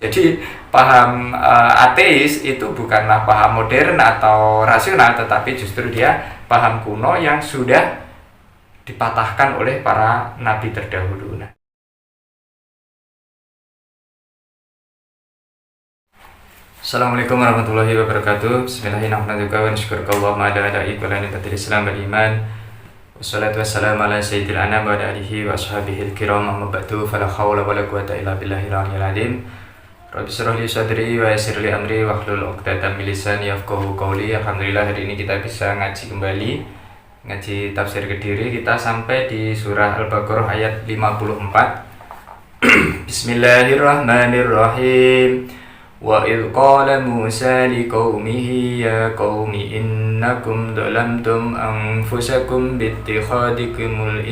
Jadi paham ateis itu bukanlah paham modern atau rasional, tetapi justru dia paham kuno yang sudah dipatahkan oleh para nabi terdahulu. Assalamualaikum warahmatullahi wabarakatuh. Bismillahirrahmanirrahim. Wassalatu wassalamu ala sayyidil anam wa ala alihi wa ashabihil kiram, amma ba'du, fala hawla wala quwwata illa billahil aliyyil azim. Rabbi shrah li sadri wa yassir li amri wahlul 'uqdatam min lisani yafqahu qawli. Alhamdulillah, hari ini kita bisa ngaji kembali, ngaji tafsir Kediri. Kita sampai di surah Al-Baqarah ayat 54. Bismillahirrahmanirrahim. Wa idh qala Musa liqaumihi ya qaumi innakum dhalamtum anfusakum bittikhadikumul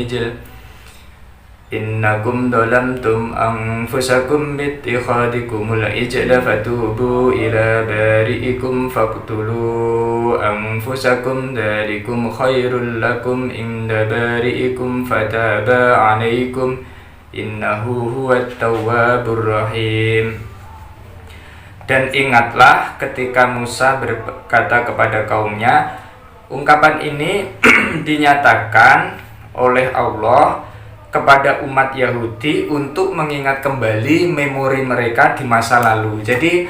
ijl fatubu ila bari'ikum faqtulu anfusakum dzalikum khairul lakum inda bari'ikum fataba 'alaikum innahu huwat tawwabur rahim. Dan ingatlah ketika Musa berkata kepada kaumnya, ungkapan ini dinyatakan oleh Allah kepada umat Yahudi untuk mengingat kembali memori mereka di masa lalu. Jadi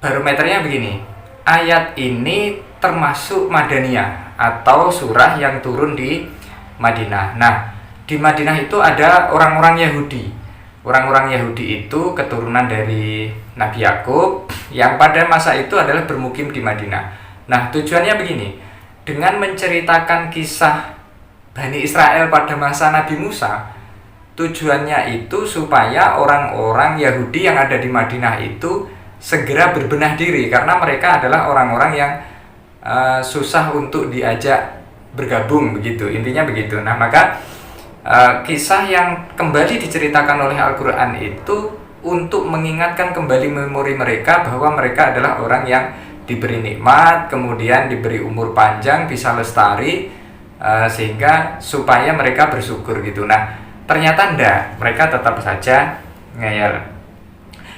barometernya begini, ayat ini termasuk Madaniyah atau surah yang turun di Madinah. Nah, di Madinah itu ada orang-orang Yahudi. Orang-orang Yahudi itu keturunan dari Nabi Yakub yang pada masa itu adalah bermukim di Madinah. Nah, tujuannya begini, dengan menceritakan kisah Bani Israel pada masa Nabi Musa, tujuannya itu supaya orang-orang Yahudi yang ada di Madinah itu segera berbenah diri, karena mereka adalah orang-orang yang susah untuk diajak bergabung, begitu, intinya begitu. Nah, maka kisah yang kembali diceritakan oleh Al-Quran itu untuk mengingatkan kembali memori mereka bahwa mereka adalah orang yang diberi nikmat, kemudian diberi umur panjang, bisa lestari, sehingga supaya mereka bersyukur gitu. Nah, ternyata enggak, mereka tetap saja ngeyel.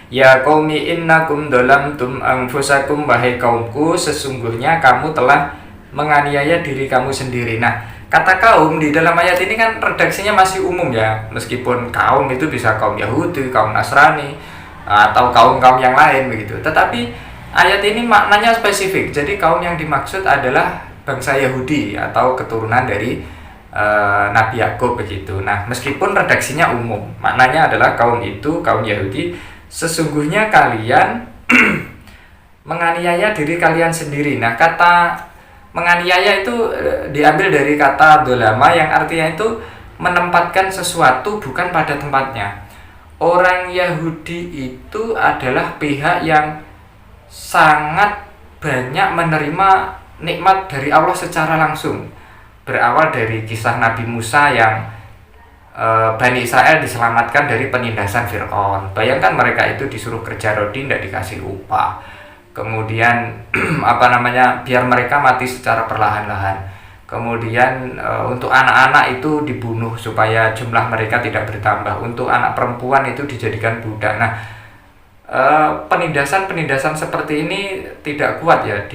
Ya qaumi innakum dhalamtum anfusakum, wahai kaumku, sesungguhnya kamu telah menganiaya diri kamu sendiri. Nah, kata kaum di dalam ayat ini kan redaksinya masih umum ya, meskipun kaum itu bisa kaum Yahudi, kaum Nasrani, atau kaum-kaum yang lain begitu. Tetapi ayat ini maknanya spesifik. Jadi kaum yang dimaksud adalah bangsa Yahudi atau keturunan dari Nabi Yakub begitu. Nah, meskipun redaksinya umum, maknanya adalah kaum itu, kaum Yahudi, sesungguhnya kalian menganiaya diri kalian sendiri. Nah, kata menganiaya itu diambil dari kata dolama yang artinya itu menempatkan sesuatu bukan pada tempatnya. Orang Yahudi itu adalah pihak yang sangat banyak menerima nikmat dari Allah secara langsung. Berawal dari kisah Nabi Musa yang Bani Israel diselamatkan dari penindasan Fir'aun. Bayangkan mereka itu disuruh kerja rodi, tidak dikasih upah. Kemudian biar mereka mati secara perlahan-lahan. Kemudian untuk anak-anak itu dibunuh supaya jumlah mereka tidak bertambah. Untuk anak perempuan itu dijadikan budak. Nah, penindasan seperti ini tidak kuat ya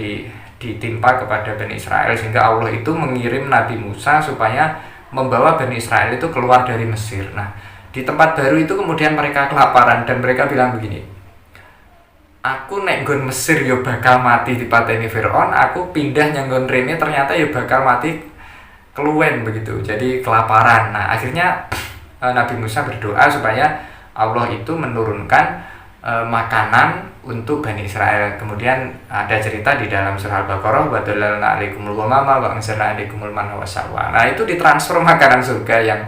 ditimpa kepada Bani Israel, sehingga Allah itu mengirim Nabi Musa supaya membawa Bani Israel itu keluar dari Mesir. Nah, di tempat baru itu kemudian mereka kelaparan dan mereka bilang begini, aku nek nggon Mesir yo bakal mati dipateni Fir'aun, aku pindah nyanggon rene ternyata yo bakal mati keluwen begitu. Jadi kelaparan. Nah, akhirnya Nabi Musa berdoa supaya Allah itu menurunkan makanan untuk Bani Israel. Kemudian ada cerita di dalam surah Al-Baqarah, wa dalalna 'alaikumul ghamama wa anzalna 'alaikumul manna wassalwa. Nah, itu ditransfer makanan surga yang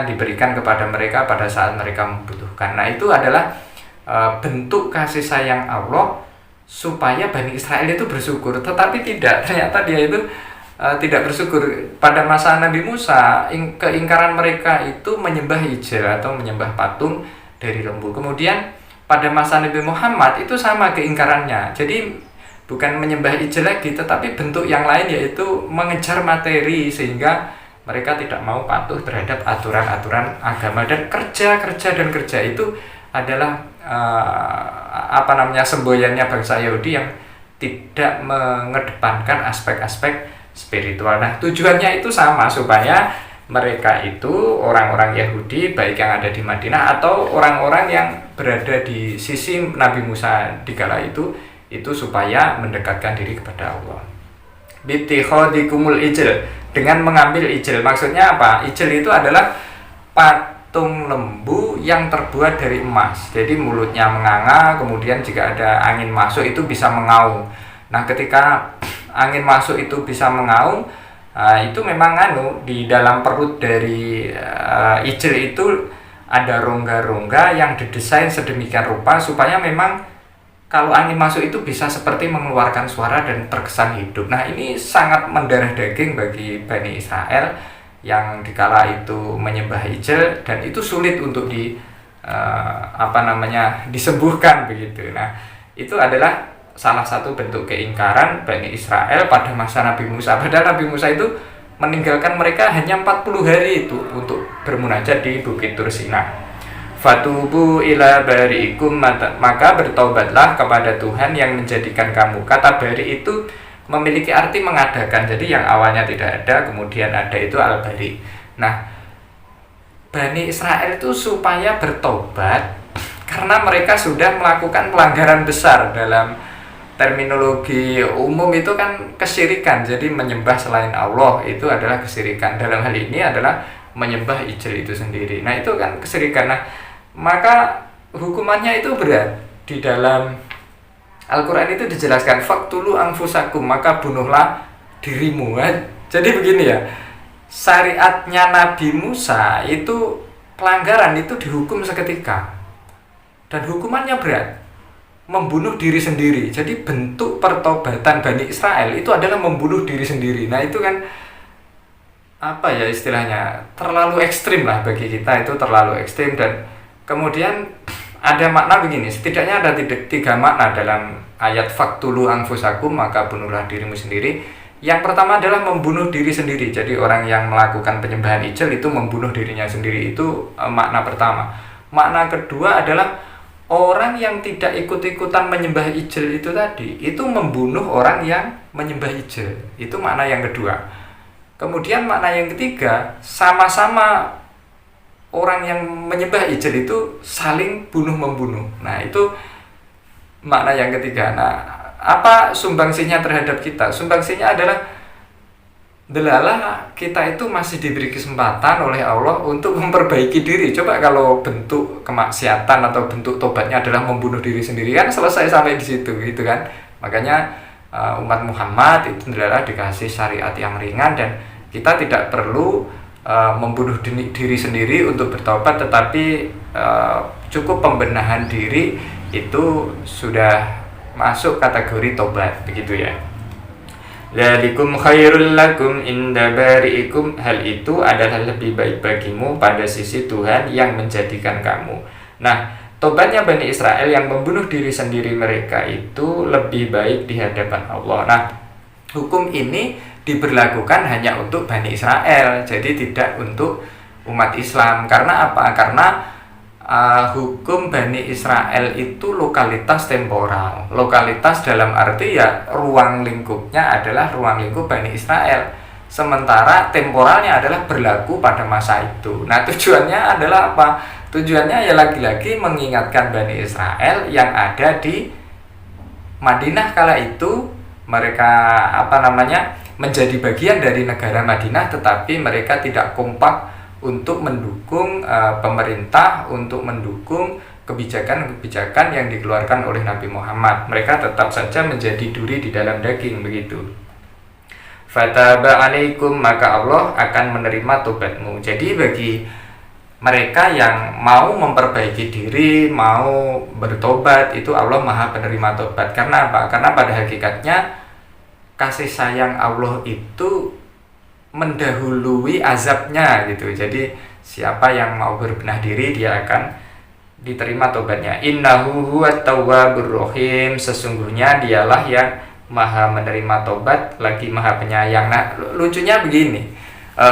diberikan kepada mereka pada saat mereka membutuhkan. Nah, itu adalah bentuk kasih sayang Allah supaya Bani Israel itu bersyukur. Tetapi tidak, ternyata dia itu tidak bersyukur. Pada masa Nabi Musa, keingkaran mereka itu menyembah ijel atau menyembah patung dari lembu. Kemudian pada masa Nabi Muhammad itu sama keingkarannya. Jadi bukan menyembah ijel lagi, tetapi bentuk yang lain, yaitu mengejar materi, sehingga mereka tidak mau patuh terhadap aturan-aturan agama. Dan kerja itu adalah semboyannya bangsa Yahudi yang tidak mengedepankan aspek-aspek spiritual. Nah, tujuannya itu sama, supaya mereka itu orang-orang Yahudi baik yang ada di Madinah atau orang-orang yang berada di sisi Nabi Musa di kala itu supaya mendekatkan diri kepada Allah. Bittikhadikumul ijl, dengan mengambil ijl. Maksudnya apa? Ijl itu adalah patung lembu yang terbuat dari emas. Jadi mulutnya menganga, kemudian jika ada angin masuk itu bisa mengaum. Nah, ketika angin masuk itu bisa mengaum, itu memang di dalam perut dari ijl itu ada rongga-rongga yang didesain sedemikian rupa supaya memang kalau angin masuk itu bisa seperti mengeluarkan suara dan terkesan hidup. Nah, ini sangat mendarah daging bagi Bani Israel yang dikala itu menyembah ijl, dan itu sulit untuk disembuhkan begitu. Nah, itu adalah salah satu bentuk keingkaran Bani Israel pada masa Nabi Musa. Padahal Nabi Musa itu meninggalkan mereka hanya 40 hari itu untuk bermunajat di Bukit Tur Sina. Fatubu ila bari'ikum, maka bertaubatlah kepada Tuhan yang menjadikan kamu. Kata bari itu memiliki arti mengadakan. Jadi yang awalnya tidak ada, kemudian ada, itu al-bari. Nah, Bani Israel itu supaya bertobat karena mereka sudah melakukan pelanggaran besar. Dalam terminologi umum itu kan kesyirikan, jadi menyembah selain Allah itu adalah kesyirikan. Dalam hal ini adalah menyembah ijl itu sendiri. Nah, itu kan kesyirikan. Nah, maka hukumannya itu berat. Di dalam Al-Quran itu dijelaskan, faktulu anfusakum, maka bunuhlah dirimu. Jadi begini ya, syariatnya Nabi Musa itu pelanggaran itu dihukum seketika, dan hukumannya berat, membunuh diri sendiri. Jadi bentuk pertobatan Bani Israel itu adalah membunuh diri sendiri. Nah, itu kan istilahnya terlalu ekstrim lah bagi kita, itu terlalu ekstrim. Dan kemudian ada makna begini, setidaknya ada tiga makna dalam ayat faktulu anfusakum, maka bunuhlah dirimu sendiri. Yang pertama adalah membunuh diri sendiri. Jadi orang yang melakukan penyembahan ijl itu membunuh dirinya sendiri, itu makna pertama. Makna kedua adalah orang yang tidak ikut-ikutan menyembah ijl itu tadi, itu membunuh orang yang menyembah ijl. Itu makna yang kedua. Kemudian makna yang ketiga, sama-sama orang yang menyembah ijl itu saling bunuh-membunuh. Nah, itu makna yang ketiga. Nah, apa sumbangsinya terhadap kita? Sumbangsinya adalah delalah kita itu masih diberi kesempatan oleh Allah untuk memperbaiki diri. Coba kalau bentuk kemaksiatan atau bentuk tobatnya adalah membunuh diri sendiri, kan selesai sampai di situ gitu kan. Makanya umat Muhammad itu adalah dikasih syariat yang ringan, dan kita tidak perlu membunuh diri sendiri untuk bertobat, tetapi cukup pembenahan diri itu sudah masuk kategori tobat, begitu ya. Dzalikum khairul lakum inda bari'ikum, hal itu adalah lebih baik bagimu pada sisi Tuhan yang menjadikan kamu. Nah, tobatnya Bani Israel yang membunuh diri sendiri mereka itu lebih baik di hadapan Allah. Nah, hukum ini diberlakukan hanya untuk Bani Israel, jadi tidak untuk umat Islam. Karena apa? Karena hukum Bani Israel itu lokalitas temporal. Lokalitas dalam arti ya ruang lingkupnya adalah ruang lingkup Bani Israel, sementara temporalnya adalah berlaku pada masa itu. Nah, tujuannya adalah apa? Tujuannya ya lagi-lagi mengingatkan Bani Israel yang ada di Madinah kala itu. Mereka menjadi bagian dari negara Madinah, tetapi mereka tidak kompak untuk mendukung pemerintah, untuk mendukung kebijakan-kebijakan yang dikeluarkan oleh Nabi Muhammad. Mereka tetap saja menjadi duri di dalam daging, begitu. Fataba alaikum, maka Allah akan menerima tobatmu. Jadi bagi mereka yang mau memperbaiki diri, mau bertobat, itu Allah Maha penerima tobat. Karena apa? Karena pada hakikatnya kasih sayang Allah itu mendahului azabnya gitu. Jadi siapa yang mau berbenah diri, dia akan diterima tobatnya. Innahu huwat tawwabur rahim, sesungguhnya dialah yang Maha menerima tobat lagi Maha penyayang. Nah, lucunya begini,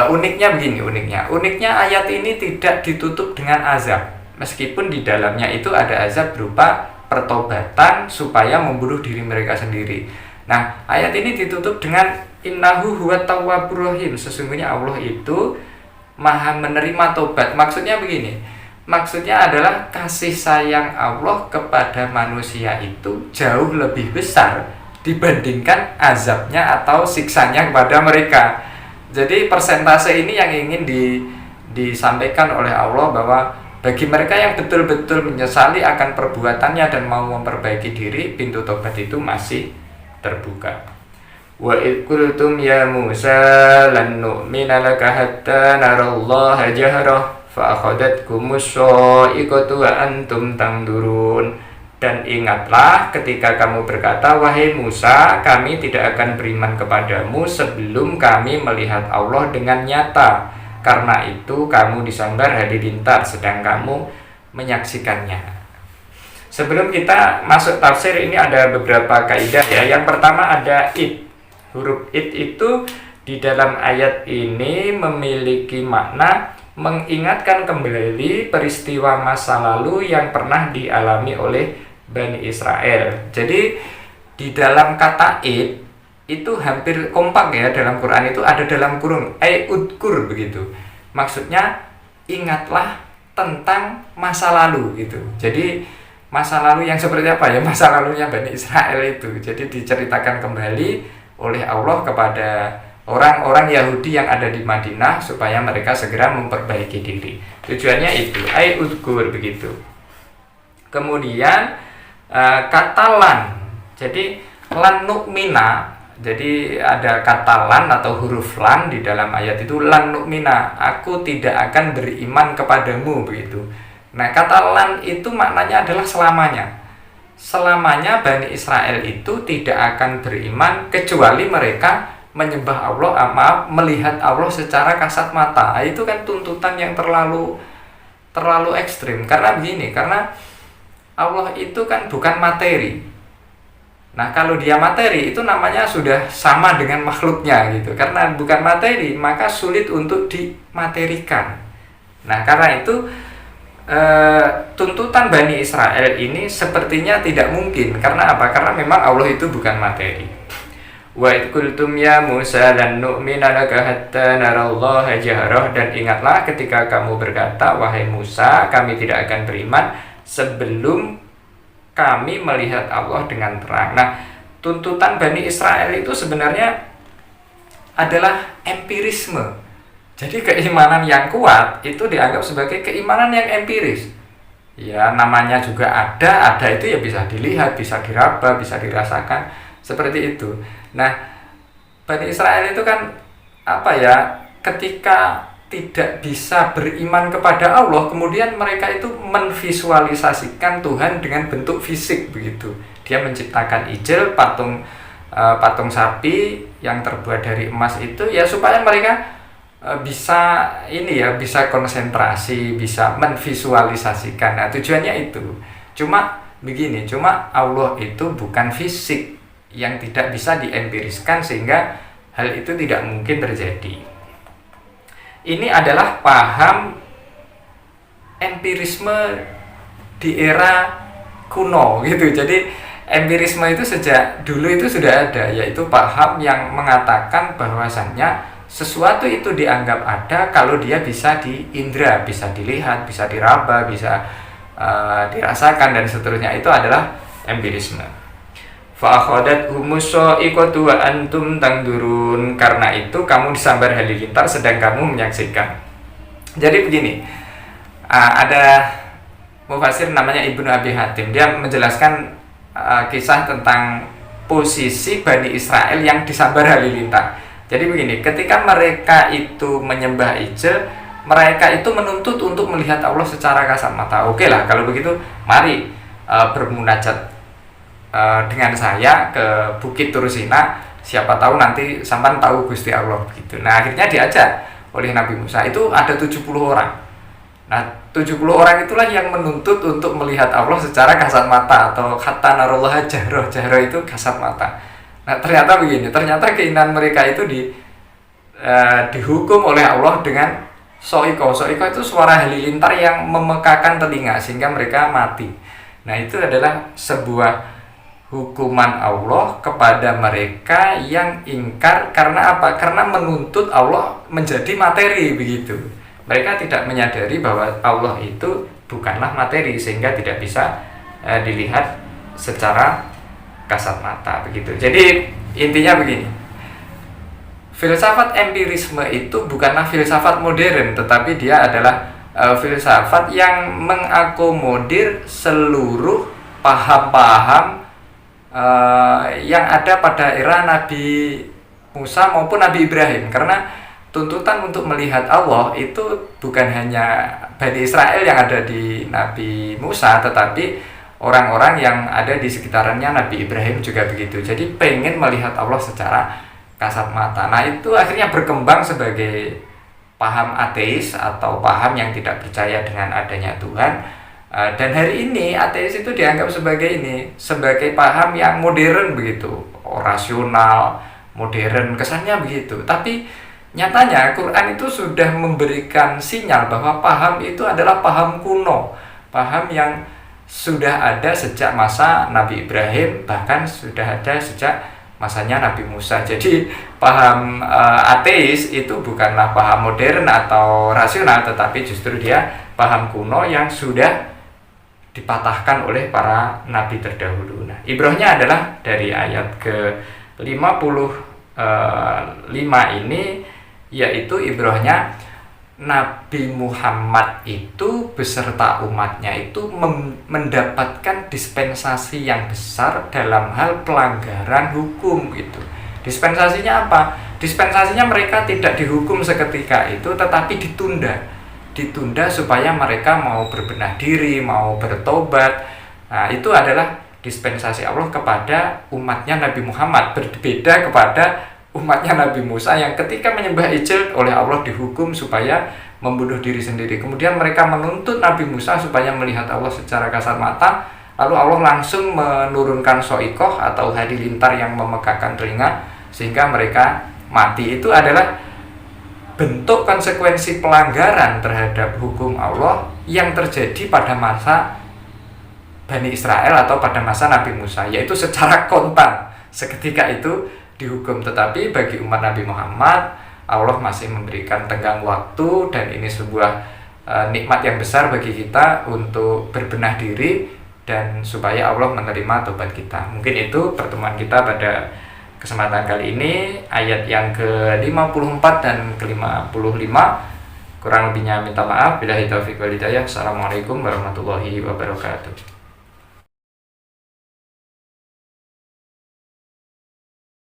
uniknya ayat ini tidak ditutup dengan azab. meskipun di dalamnya itu ada azab berupa pertobatan supaya membunuh diri mereka sendiri. Nah, ayat ini ditutup dengan innahu huwa tawwabur rahim. Sesungguhnya Allah itu maha menerima tobat. Maksudnya begini, maksudnya adalah kasih sayang Allah kepada manusia itu jauh lebih besar dibandingkan azabnya atau siksanya kepada mereka. Jadi persentase ini yang ingin disampaikan oleh Allah, bahwa bagi mereka yang betul-betul menyesali akan perbuatannya dan mau memperbaiki diri, pintu tobat itu masih terbuka. Wa id qultum ya Musa lan nu'mina laka hatta narallaha jahrah fa akhadhatkumus sha'iqatu wa antum tanzurun. Dan ingatlah ketika kamu berkata, wahai Musa, kami tidak akan beriman kepadamu sebelum kami melihat Allah dengan nyata. Karena itu kamu disambar halilintar sedang kamu menyaksikannya. Sebelum kita masuk tafsir, ini ada beberapa kaidah ya. Yang pertama ada id. Huruf id itu di dalam ayat ini memiliki makna mengingatkan kembali peristiwa masa lalu yang pernah dialami oleh Bani Israel. Jadi di dalam kata id itu hampir kompak ya, dalam Quran itu ada dalam kurung udkur begitu. Maksudnya ingatlah tentang masa lalu gitu. Jadi masa lalu yang seperti apa ya? Masa lalunya Bani Israel itu. Jadi diceritakan kembali oleh Allah kepada orang-orang Yahudi yang ada di Madinah supaya mereka segera memperbaiki diri. Tujuannya itu udkur begitu. Kemudian kata lan. Jadi lan nu'mina. Jadi ada kata lan atau huruf lan di dalam ayat itu, lan nu'mina, aku tidak akan beriman kepadamu begitu. Nah, kata lan itu maknanya adalah selamanya. Selamanya Bani Israel itu tidak akan beriman kecuali mereka menyembah Allah, melihat Allah secara kasat mata. Itu kan tuntutan yang terlalu ekstrim. Karena begini, karena Allah itu kan bukan materi. Nah, kalau dia materi itu namanya sudah sama dengan makhluknya gitu. Karena bukan materi, maka sulit untuk dimaterikan. Nah, karena itu tuntutan Bani Israel ini sepertinya tidak mungkin. Karena apa? Karena memang Allah itu bukan materi. Wa id qultum ya Musa lan nu'mina laka hatta narallaha jahrah. Dan ingatlah ketika kamu berkata, wahai Musa, kami tidak akan beriman sebelum kami melihat Allah dengan terang. Nah, tuntutan Bani Israel itu sebenarnya adalah empirisme. Jadi keimanan yang kuat itu dianggap sebagai keimanan yang empiris. Ya, namanya juga ada itu ya bisa dilihat, bisa diraba, bisa dirasakan, seperti itu. Nah, Bani Israel itu kan apa ya, ketika tidak bisa beriman kepada Allah, kemudian mereka itu menvisualisasikan Tuhan dengan bentuk fisik begitu. Dia menciptakan ijel, patung sapi yang terbuat dari emas itu ya supaya mereka bisa bisa konsentrasi, bisa menvisualisasikan. Nah, tujuannya itu. Cuma Allah itu bukan fisik yang tidak bisa diempiriskan sehingga hal itu tidak mungkin terjadi. Ini adalah paham empirisme di era kuno gitu. Jadi empirisme itu sejak dulu itu sudah ada, yaitu paham yang mengatakan bahwasannya sesuatu itu dianggap ada kalau dia bisa diindra, bisa dilihat, bisa diraba, bisa dirasakan dan seterusnya. Itu adalah empirisme. Fa akhadhathumus sha'iqatu wa antum tanzurun. Karena itu kamu disambar halilintar sedang kamu menyaksikan. Jadi begini, ada mufassir namanya Ibnu Abi Hatim. Dia menjelaskan kisah tentang posisi Bani Israel yang disambar halilintar. Jadi begini, ketika mereka itu menyembah ijel, mereka itu menuntut untuk melihat Allah secara kasat mata. Oke lah, kalau begitu mari bermunajat dengan saya ke Bukit Turusina, siapa tahu nanti sampan tahu Gusti Allah gitu. Nah, akhirnya diajak oleh Nabi Musa. Itu ada 70 orang. Nah, 70 orang itulah yang menuntut untuk melihat Allah secara kasat mata, atau hatta narallaha jahrah. Jahrah itu kasat mata. Nah, ternyata begini, ternyata keinginan mereka itu dihukum oleh Allah dengan soiko itu suara halilintar yang memekakan telinga sehingga mereka mati. Nah, itu adalah sebuah hukuman Allah kepada mereka yang ingkar. Karena apa? Karena menuntut Allah menjadi materi begitu. Mereka tidak menyadari bahwa Allah itu bukanlah materi sehingga tidak bisa dilihat secara kasat mata begitu. Jadi intinya begini. Filsafat empirisme itu bukanlah filsafat modern, tetapi dia adalah filsafat yang mengakomodir seluruh paham-paham yang ada pada era Nabi Musa maupun Nabi Ibrahim. Karena tuntutan untuk melihat Allah itu bukan hanya Bani Israel yang ada di Nabi Musa, tetapi orang-orang yang ada di sekitarannya Nabi Ibrahim juga begitu. Jadi pengen melihat Allah secara kasat mata. Nah, itu akhirnya berkembang sebagai paham ateis atau paham yang tidak percaya dengan adanya Tuhan. Dan hari ini ateis itu dianggap sebagai paham yang modern begitu, rasional, modern, kesannya begitu. Tapi nyatanya Quran itu sudah memberikan sinyal bahwa paham itu adalah paham kuno, paham yang sudah ada sejak masa Nabi Ibrahim, bahkan sudah ada sejak masanya Nabi Musa. Jadi paham ateis itu bukanlah paham modern atau rasional, tetapi justru dia paham kuno yang sudah dipatahkan oleh para nabi terdahulu. Nah, ibrahnya adalah dari ayat ke-55 ini, yaitu ibrahnya Nabi Muhammad itu beserta umatnya itu mendapatkan dispensasi yang besar dalam hal pelanggaran hukum gitu. Dispensasinya apa? Dispensasinya mereka tidak dihukum seketika itu, tetapi ditunda supaya mereka mau berbenah diri, mau bertobat. Nah, itu adalah dispensasi Allah kepada umatnya Nabi Muhammad, berbeda kepada umatnya Nabi Musa yang ketika menyembah ijil oleh Allah dihukum supaya membunuh diri sendiri. Kemudian mereka menuntut Nabi Musa supaya melihat Allah secara kasat mata, lalu Allah langsung menurunkan soikoh atau halilintar yang memekakan telinga sehingga mereka mati. Itu adalah bentuk konsekuensi pelanggaran terhadap hukum Allah yang terjadi pada masa Bani Israel atau pada masa Nabi Musa, yaitu secara kontan seketika itu dihukum. Tetapi bagi umat Nabi Muhammad, Allah masih memberikan tenggang waktu, dan ini sebuah nikmat yang besar bagi kita untuk berbenah diri dan supaya Allah menerima tobat kita. Mungkin itu pertemuan kita pada kesempatan kali ini, ayat yang ke-54 dan ke-55. Kurang lebihnya minta maaf. Billahi taufiq wal hidayah. Assalamualaikum warahmatullahi wabarakatuh.